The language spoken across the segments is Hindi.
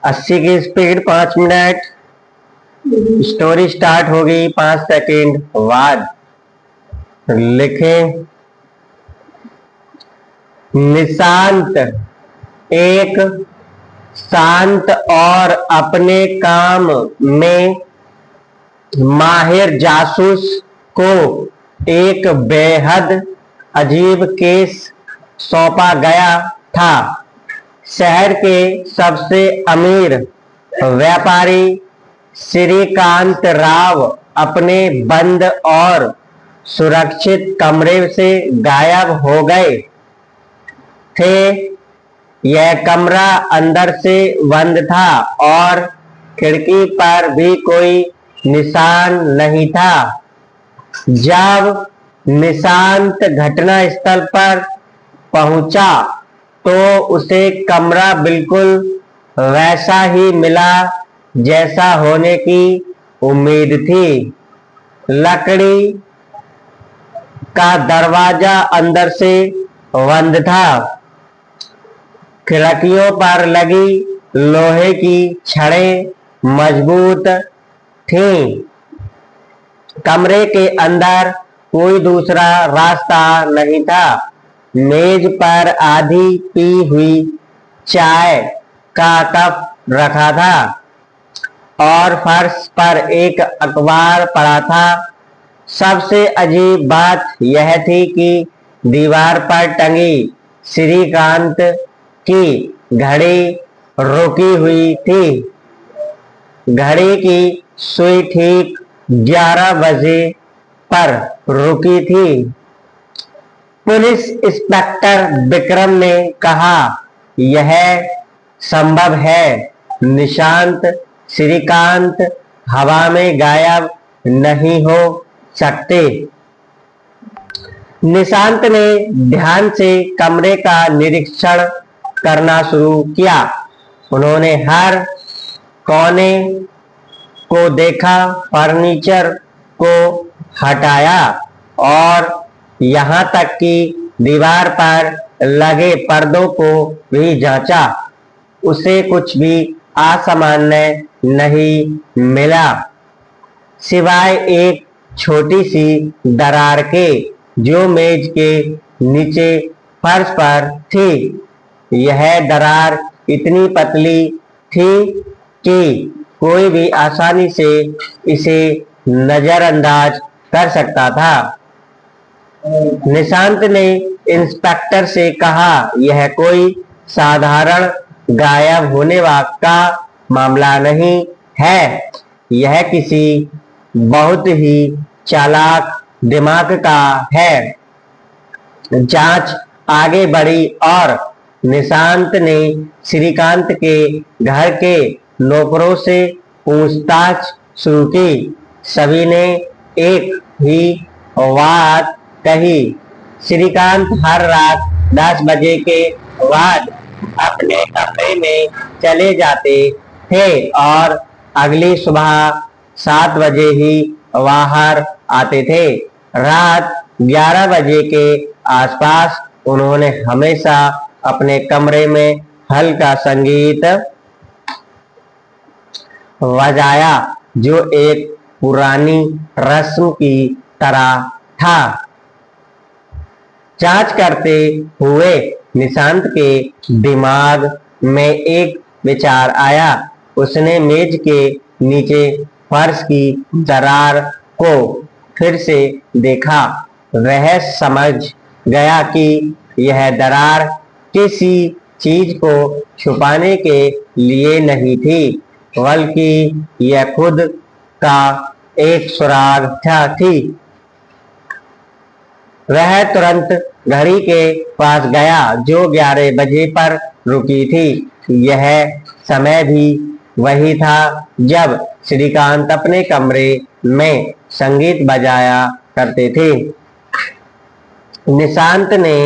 80 की स्पीड 5 मिनट। स्टोरी स्टार्ट होगी 5 सेकंड बाद। लिखें, निशांत एक शांत और अपने काम में माहिर जासूस को एक बेहद अजीब केस सौंपा गया था। शहर के सबसे अमीर व्यापारी श्रीकांत राव अपने बंद और सुरक्षित कमरे से गायब हो गए थे। यह कमरा अंदर से बंद था और खिड़की पर भी कोई निशान नहीं था। जब निशांत घटना स्थल पर पहुंचा तो उसे कमरा बिल्कुल वैसा ही मिला जैसा होने की उम्मीद थी। लकड़ी का दरवाजा अंदर से बंद था। खिड़कियों पर लगी लोहे की छड़ें मजबूत थीं। कमरे के अंदर कोई दूसरा रास्ता नहीं था। मेज पर आधी पी हुई चाय का कप रखा था और फर्श पर एक अखबार पड़ा था। सबसे अजीब बात यह थी कि दीवार पर टंगी श्रीकांत की घड़ी रुकी हुई थी। घड़ी की सुई ठीक 11 बजे पर रुकी थी। पुलिस इंस्पेक्टर विक्रम ने कहा, यह संभव है, निशांत श्रीकांत हवा में गायब नहीं हो सकते। निशांत ने ध्यान से कमरे का निरीक्षण करना शुरू किया। उन्होंने हर कोने को देखा, फर्नीचर को हटाया और यहाँ तक कि दीवार पर लगे पर्दों को भी जांचा। उसे कुछ भी असामान्य नहीं मिला, सिवाय एक छोटी सी दरार के जो मेज के नीचे फर्श पर थी। यह दरार इतनी पतली थी कि कोई भी आसानी से इसे नजरअंदाज कर सकता था। निशांत ने इंस्पेक्टर से कहा, यह कोई साधारण गायब होने का मामला नहीं है। यह किसी बहुत ही चालाक दिमाग का है। जांच आगे बढ़ी और निशांत ने श्रीकांत के घर के नौकरों से पूछताछ शुरू की। सभी ने एक ही बात कही, श्रीकांत हर रात 10 बजे के बाद अपने कमरे में चले जाते थे और अगली सुबह 7 बजे ही बाहर आते थे। रात 11 बजे के आसपास उन्होंने हमेशा अपने कमरे में हल्का संगीत बजाया, जो एक पुरानी रस्म की तरह था। जांच करते हुए निशांत के दिमाग में एक विचार आया। उसने मेज के नीचे फर्श की दरार को फिर से देखा। वह समझ गया कि यह दरार किसी चीज को छुपाने के लिए नहीं थी, बल्कि यह खुद का एक सुराग थी। वह तुरंत घड़ी के पास गया जो 11 बजे पर रुकी थी। यह समय भी वही था जब श्रीकांत अपने कमरे में संगीत बजाया करते थे। निशांत ने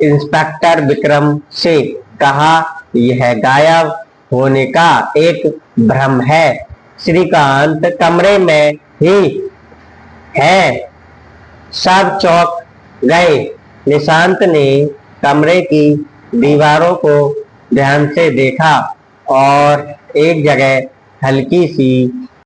इंस्पेक्टर विक्रम से कहा, यह गायब होने का एक भ्रम है। श्रीकांत कमरे में ही है। सब चौंक गए। निशांत ने कमरे की दीवारों को ध्यान से देखा और एक जगह हल्की सी